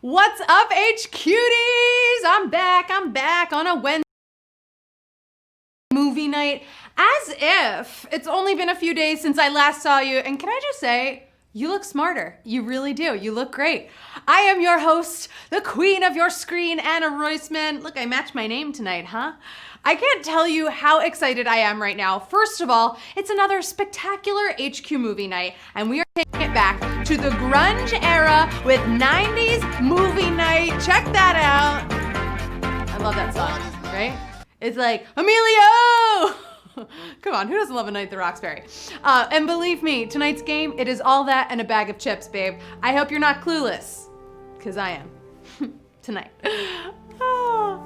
What's up, HQties? I'm back on a Wednesday movie night, as if it's only been a few days since I last saw you. And can I just say, you look smarter. You really do. You look great. I am your host, the queen of your screen, Anna Roisman. Look, I matched my name tonight, huh? I can't tell you how excited I am right now. First of all, it's another spectacular HQ movie night, and we are taking it back to the grunge era with 90s movie night. Check that out. I love that song, right? It's like, Emilio! Come on, who doesn't love A Night at the Roxbury? And believe me, tonight's game, it is all that and a bag of chips, babe. I hope you're not clueless, because I am. Tonight. Oh,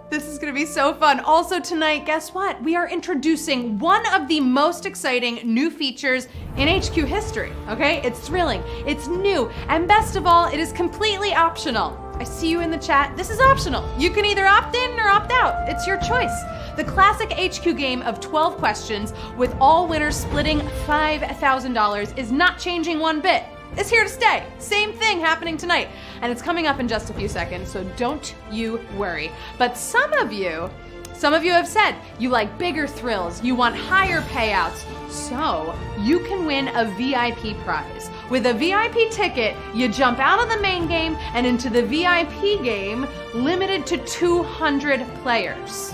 this is gonna be so fun. Also tonight, guess what? We are introducing one of the most exciting new features in HQ history, okay? It's thrilling, it's new, and best of all, it is completely optional. I see you in the chat. This is optional. You can either opt in or opt out. It's your choice. The classic HQ game of 12 questions with all winners splitting $5,000 is not changing one bit. It's here to stay. Same thing happening tonight. And it's coming up in just a few seconds, so don't you worry. But some of you have said you like bigger thrills, you want higher payouts, so you can win a VIP prize. With a VIP ticket, you jump out of the main game and into the VIP game, limited to 200 players.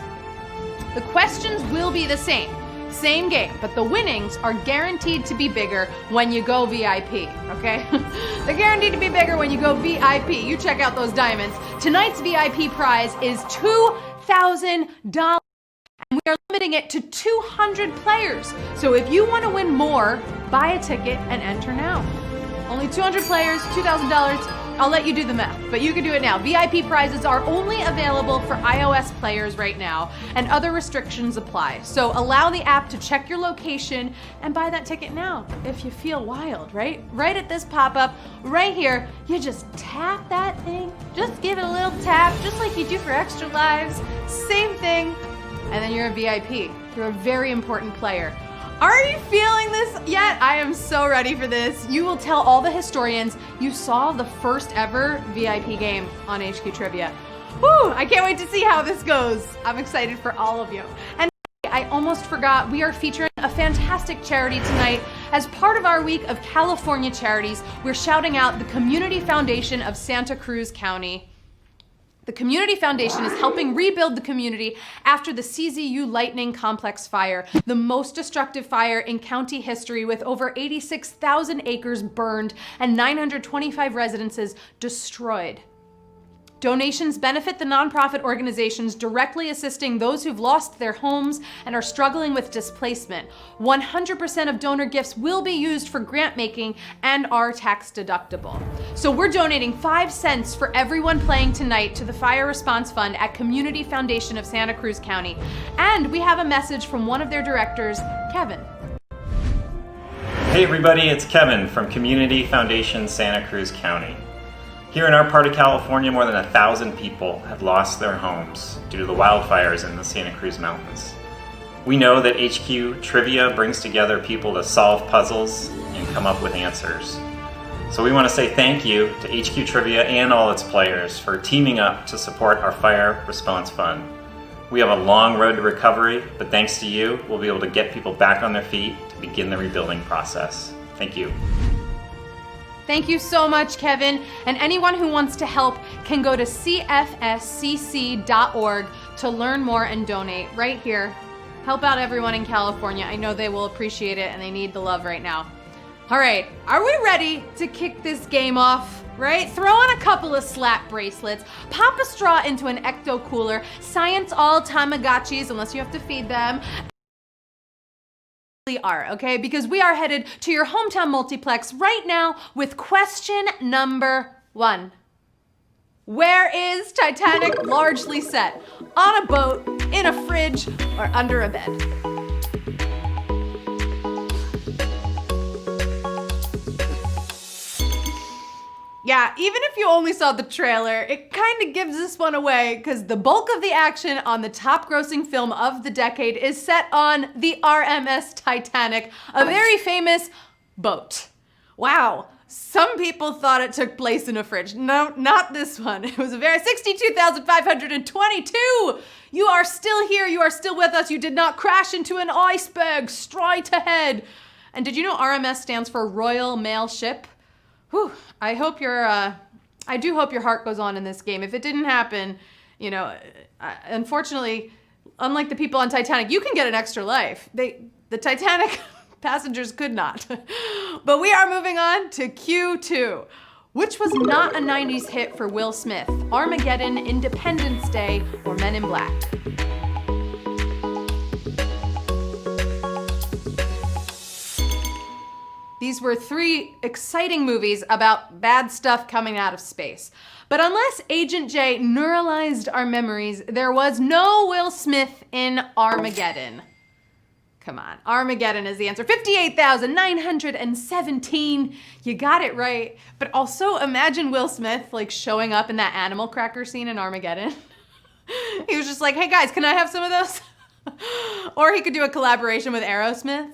The questions will be the same game, but the winnings are guaranteed to be bigger when you go VIP, okay? They're guaranteed to be bigger when you go VIP. You check out those diamonds. Tonight's VIP prize is $2,000. And we are limiting it to 200 players. So if you want to win more, buy a ticket and enter now. Only 200 players, $2,000. I'll let you do the math, but you can do it now. VIP prizes are only available for iOS players right now, and other restrictions apply. So allow the app to check your location and buy that ticket now if you feel wild, right? Right at this pop-up, right here, you just tap that thing. Just give it a little tap, just like you do for Extra Lives. Same thing. And then you're a VIP. You're a very important player. Are you feeling this yet? I am so ready for this. You will tell all the historians you saw the first ever VIP game on HQ Trivia. Woo, I can't wait to see how this goes. I'm excited for all of you. And I almost forgot, we are featuring a fantastic charity tonight. As part of our week of California charities, we're shouting out the Community Foundation of Santa Cruz County. The Community Foundation is helping rebuild the community after the CZU Lightning Complex fire, the most destructive fire in county history, with over 86,000 acres burned and 925 residences destroyed. Donations benefit the nonprofit organizations directly assisting those who've lost their homes and are struggling with displacement. 100% of donor gifts will be used for grant making and are tax deductible. So we're donating 5 cents for everyone playing tonight to the Fire Response Fund at Community Foundation of Santa Cruz County. And we have a message from one of their directors, Kevin. Hey everybody, it's Kevin from Community Foundation Santa Cruz County. Here in our part of California, more than 1,000 people have lost their homes due to the wildfires in the Santa Cruz Mountains. We know that HQ Trivia brings together people to solve puzzles and come up with answers. So we want to say thank you to HQ Trivia and all its players for teaming up to support our Fire Response Fund. We have a long road to recovery, but thanks to you, we'll be able to get people back on their feet to begin the rebuilding process. Thank you. Thank you so much, Kevin. And anyone who wants to help can go to cfscc.org to learn more and donate right here. Help out everyone in California. I know they will appreciate it and they need the love right now. All right, are we ready to kick this game off? Right? Throw on a couple of slap bracelets, pop a straw into an ecto cooler, science all Tamagotchis, unless you have to feed them. Are, okay? Because we are headed to your hometown multiplex right now with question number 1. Where is Titanic largely set? On a boat, in a fridge, or under a bed? Yeah, even if you only saw the trailer, it kind of gives this one away because the bulk of the action on the top grossing film of the decade is set on the RMS Titanic, a very famous boat. Wow, Some people thought it took place in a fridge. No, not this one. It was a very 62,522. You are still here. You are still with us. You did not crash into an iceberg straight ahead. And did you know RMS stands for Royal Mail Ship? Whew. I hope I do hope your heart goes on in this game. If it didn't happen, unfortunately, unlike the people on Titanic, you can get an extra life. The Titanic passengers could not. But we are moving on to Q2, which was not a 90s hit for Will Smith: Armageddon, Independence Day, or Men in Black. These were three exciting movies about bad stuff coming out of space. But unless Agent J neuralized our memories, there was no Will Smith in Armageddon. Come on, Armageddon is the answer. 58,917. You got it right. But also imagine Will Smith showing up in that animal cracker scene in Armageddon. He was just like, hey guys, can I have some of those? Or he could do a collaboration with Aerosmith.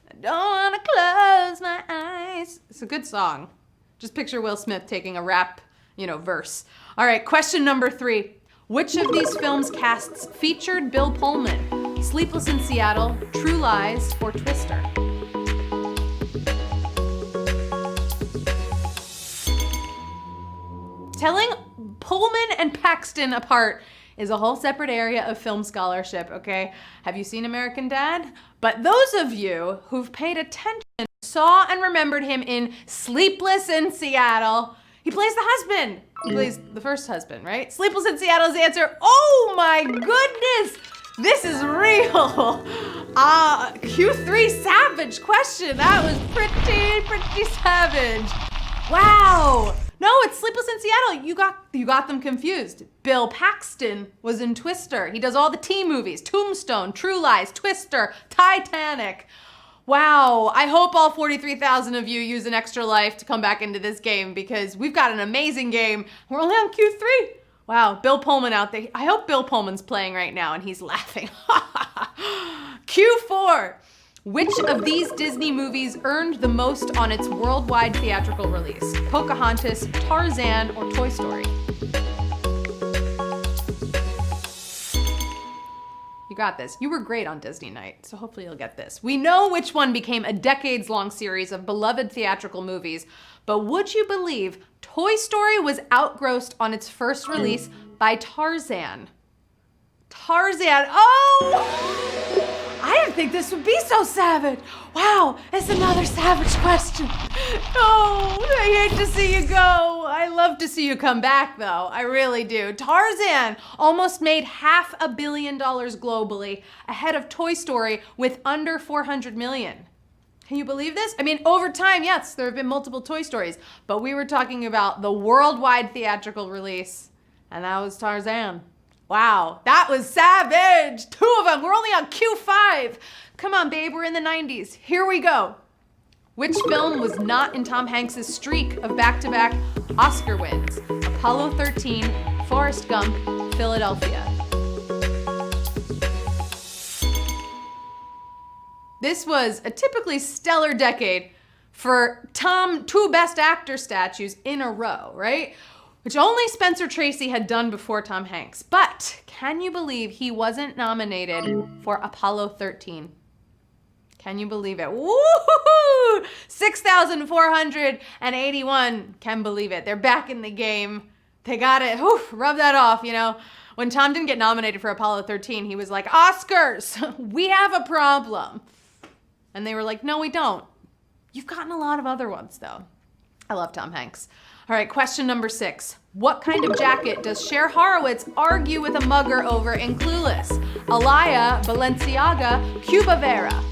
I don't wanna close my eyes. It's a good song. Just picture Will Smith taking a rap, verse. All right, question number 3. Which of these films casts featured Bill Pullman? Sleepless in Seattle, True Lies, or Twister? Telling Pullman and Paxton apart is a whole separate area of film scholarship, okay? Have you seen American Dad? But those of you who've paid attention saw and remembered him in Sleepless in Seattle. He plays the husband. He plays the first husband, right? Sleepless in Seattle is the answer. Oh my goodness! This is real. Q3 savage question. That was pretty savage. Wow. No, it's Sleepless in Seattle. You got them confused. Bill Paxton was in Twister. He does all the T movies: Tombstone, True Lies, Twister, Titanic. Wow, I hope all 43,000 of you use an extra life to come back into this game, because we've got an amazing game. We're only on Q3. Wow, Bill Pullman out there. I hope Bill Pullman's playing right now and he's laughing. Q4. Which of these Disney movies earned the most on its worldwide theatrical release? Pocahontas, Tarzan, or Toy Story? You got this. You were great on Disney Night, so hopefully you'll get this. We know which one became a decades-long series of beloved theatrical movies, but would you believe Toy Story was outgrossed on its first release by Tarzan? Tarzan, oh! I didn't think this would be so savage. Wow, it's another savage question. Oh, I hate to see you go. I love to see you come back though, I really do. Tarzan almost made $500 million globally, ahead of Toy Story with under 400 million. Can you believe this? I mean, over time, yes, there have been multiple Toy Stories, but we were talking about the worldwide theatrical release, and that was Tarzan. Wow, that was savage. 2 of them. We're only on Q5. Come on, babe, we're in the 90s. Here we go. Which film was not in Tom Hanks' streak of back-to-back Oscar wins? Apollo 13, Forrest Gump, Philadelphia. This was a typically stellar decade for Tom, 2 Best Actor statues in a row, right? Which only Spencer Tracy had done before Tom Hanks. But can you believe he wasn't nominated for Apollo 13? Can you believe it? Woo-hoo-hoo! 6,481 can believe it. They're back in the game. They got it. Whew, rub that off, When Tom didn't get nominated for Apollo 13, he was like, Oscars, we have a problem. And they were like, no, we don't. You've gotten a lot of other ones, though. I love Tom Hanks. All right, question number 6. What kind of jacket does Cher Horowitz argue with a mugger over in Clueless? Alaya, Balenciaga, Cuba Vera.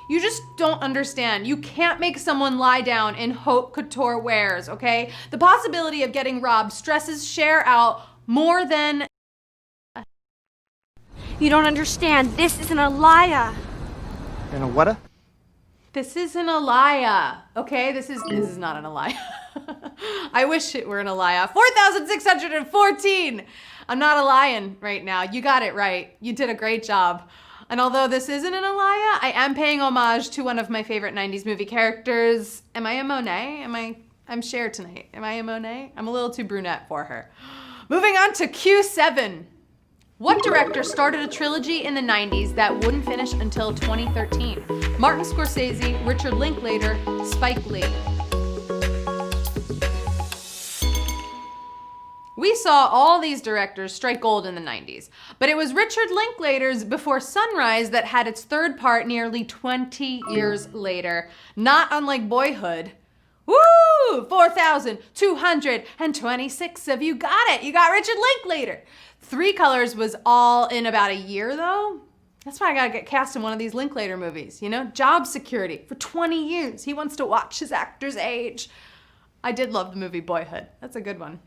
You just don't understand. You can't make someone lie down in haute couture wares, okay? The possibility of getting robbed stresses Cher out more than... You don't understand. This isn't Alaya. And a what? This isn't Alaya, okay? This is not an Alaya. I wish it were an Alaya. 4,614. I'm not a lion right now. You got it right. You did a great job. And although this isn't an Alaya, I am paying homage to one of my favorite 90s movie characters. Am I a Monet? I'm Cher tonight. Am I a Monet? I'm a little too brunette for her. Moving on to Q7. What director started a trilogy in the 90s that wouldn't finish until 2013? Martin Scorsese, Richard Linklater, Spike Lee. We saw all these directors strike gold in the 90s, but it was Richard Linklater's Before Sunrise that had its third part nearly 20 years later, not unlike Boyhood. Woo! 4,226 of you got it. You got Richard Linklater. Three Colors was all in about a year, though. That's why I gotta get cast in one of these Linklater movies, you know? Job security for 20 years. He wants to watch his actors age. I did love the movie Boyhood. That's a good one.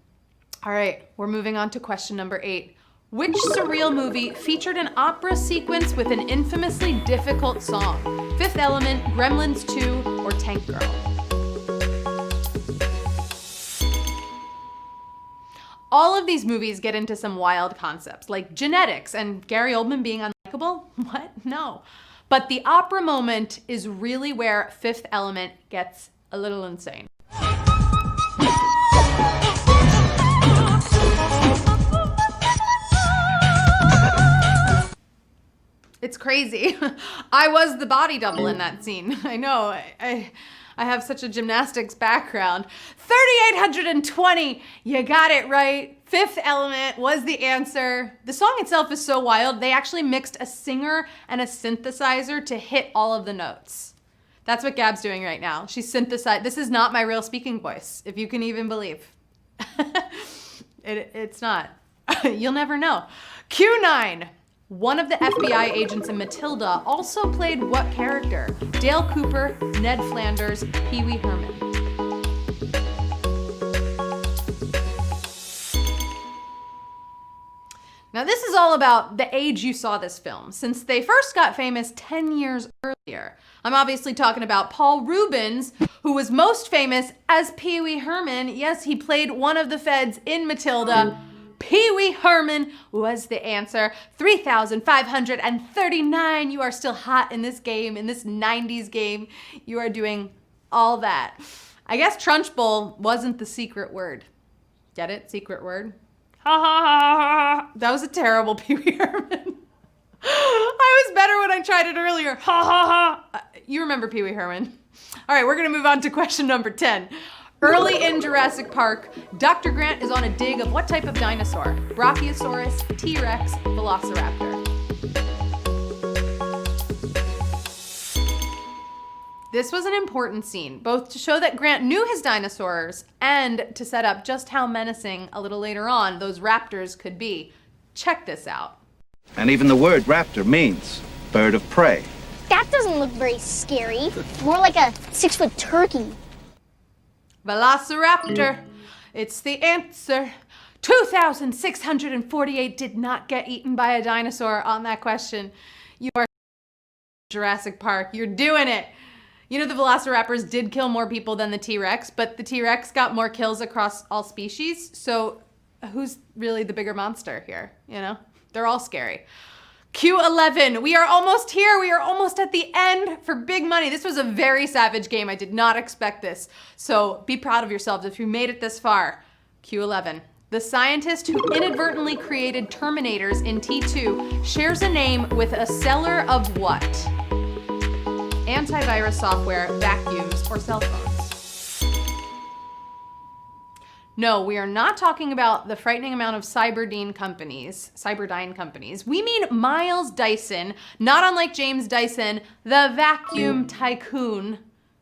All right, we're moving on to question number 8. Which surreal movie featured an opera sequence with an infamously difficult song? Fifth Element, Gremlins 2, or Tank Girl? All of these movies get into some wild concepts, like genetics and Gary Oldman being unlikable. What? No. But the opera moment is really where Fifth Element gets a little insane. It's crazy. I was the body double in that scene. I know. I have such a gymnastics background. 3,820. You got it right. Fifth Element was the answer. The song itself is so wild, they actually mixed a singer and a synthesizer to hit all of the notes. That's what Gab's doing right now. She's synthesized. This is not my real speaking voice, if you can even believe. It's not. You'll never know. Q9. One of the FBI agents in Matilda also played what character? Dale Cooper, Ned Flanders, Pee Wee Herman. Now this is all about the age you saw this film, since they first got famous 10 years earlier. I'm obviously talking about Paul Reubens, who was most famous as Pee Wee Herman. Yes, he played one of the feds in Matilda. Pee Wee Herman was the answer. 3,539. You are still hot in this game, in this 90s game. You are doing all that. I guess Trunchbull wasn't the secret word. Get it? Secret word? Ha ha ha ha ha. That was a terrible Pee Wee Herman. I was better when I tried it earlier. Ha ha ha. You remember Pee Wee Herman. All right, we're going to move on to question number 10. Early in Jurassic Park, Dr. Grant is on a dig of what type of dinosaur? Brachiosaurus, T-Rex, Velociraptor. This was an important scene, both to show that Grant knew his dinosaurs and to set up just how menacing a little later on those raptors could be. Check this out. And even the word raptor means bird of prey. That doesn't look very scary. More like a 6-foot turkey. Velociraptor, it's the answer. 2,648 did not get eaten by a dinosaur on that question. You are Jurassic Park, you're doing it. You know the Velociraptors did kill more people than the T-Rex, but the T-Rex got more kills across all species, so who's really the bigger monster here, you know? They're all scary. Q11, we are almost here. We are almost at the end for big money. This was a very savage game. I did not expect this. So be proud of yourselves if you made it this far. Q11, the scientist who inadvertently created Terminators in T2 shares a name with a seller of what? Antivirus software, vacuums, or cell phones. No, we are not talking about the frightening amount of Cyberdyne companies. We mean Miles Dyson, not unlike James Dyson, the vacuum tycoon.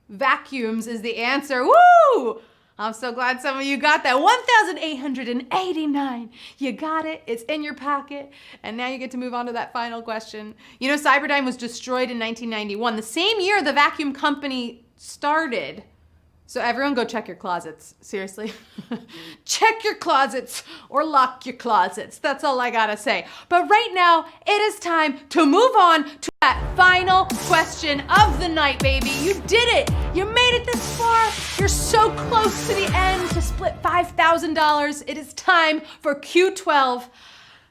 Vacuums is the answer. Woo! I'm so glad some of you got that. 1,889. You got it. It's in your pocket. And now you get to move on to that final question. You know, Cyberdyne was destroyed in 1991, the same year the vacuum company started. So everyone go check your closets. Seriously. Check your closets or lock your closets. That's all I gotta say. But right now, it is time to move on to that final question of the night, baby. You did it. You made it this far. You're so close to the end to split $5,000. It is time for Q12.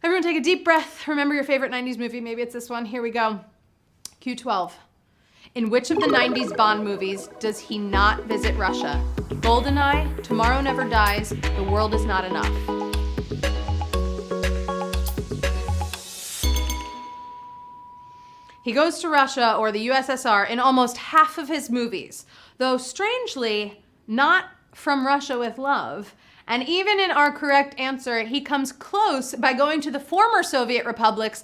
Everyone take a deep breath. Remember your favorite 90s movie. Maybe it's this one. Here we go. Q12. In which of the 90s Bond movies does he not visit Russia? GoldenEye, Tomorrow Never Dies, The World Is Not Enough. He goes to Russia or the USSR in almost half of his movies, though strangely, not From Russia with Love. And even in our correct answer, he comes close by going to the former Soviet republics,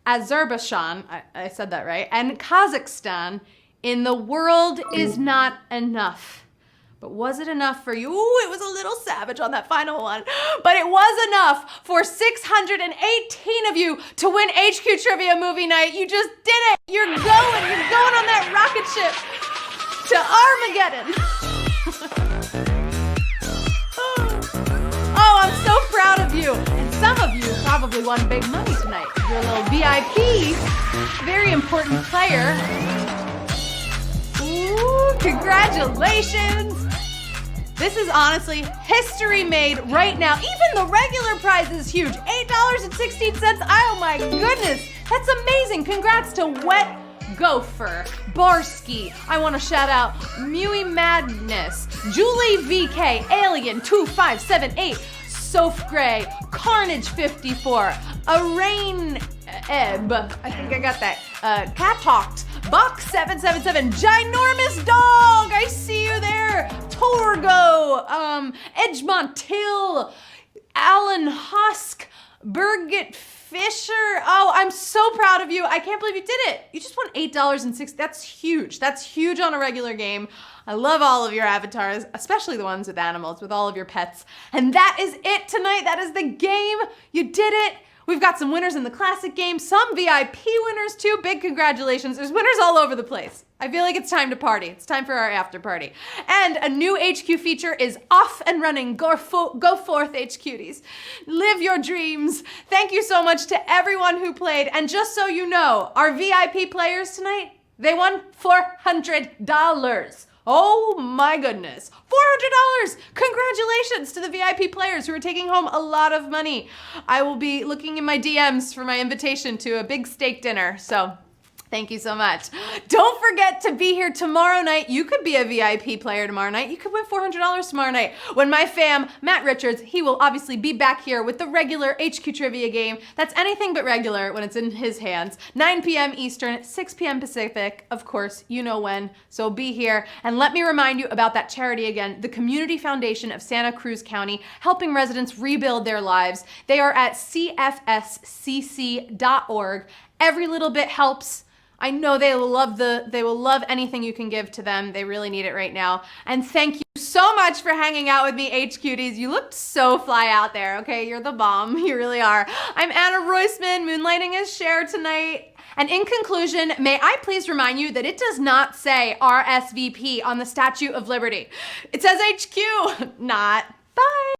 Azerbaijan, I said that right, and Kazakhstan in The World Is Not Enough. But was it enough for you? Ooh, it was a little savage on that final one. But it was enough for 618 of you to win HQ Trivia Movie Night. You just did it. You're going on that rocket ship to Armageddon. Oh, I'm so proud of you. And some of you probably won big money tonight. You're a little VIP, very important player. Ooh, congratulations. This is honestly history made right now. Even the regular prize is huge. $8.16. Oh my goodness. That's amazing. Congrats to Wet Gopher, Barsky. I want to shout out Mewy Madness, Julie VK, Alien 2578, Soph Gray, Carnage 54, Arain Eb, I think I got that, Cat Talked, Buck 777, Ginormous Dog, I see you there, Torgo, Edgemont Till, Alan Husk, Birgit Fisher. Oh, I'm so proud of you. I can't believe you did it. You just won $8.06. That's huge. That's huge on a regular game. I love all of your avatars, especially the ones with animals, with all of your pets. And that is it tonight. That is the game. You did it. We've got some winners in the classic game, some VIP winners too. Big congratulations. There's winners all over the place. I feel like it's time to party. It's time for our after party. And a new HQ feature is off and running. Go forth, HQties. Live your dreams. Thank you so much to everyone who played. And just so you know, our VIP players tonight, they won $400. Oh my goodness, $400! Congratulations to the VIP players who are taking home a lot of money. I will be looking in my DMs for my invitation to a big steak dinner, so thank you so much. Don't forget to be here tomorrow night. You could be a VIP player tomorrow night. You could win $400 tomorrow night. When my fam, Matt Richards, he will obviously be back here with the regular HQ trivia game. That's anything but regular when it's in his hands. 9 p.m. Eastern, 6 p.m. Pacific. Of course, you know when, so be here. And let me remind you about that charity again, the Community Foundation of Santa Cruz County, helping residents rebuild their lives. They are at cfscc.org. Every little bit helps. I know they will love anything you can give to them. They really need it right now. And thank you so much for hanging out with me, HQties. You looked so fly out there, okay? You're the bomb, you really are. I'm Anna Roisman, moonlighting as Cher tonight. And in conclusion, may I please remind you that it does not say RSVP on the Statue of Liberty. It says HQ, not. Bye.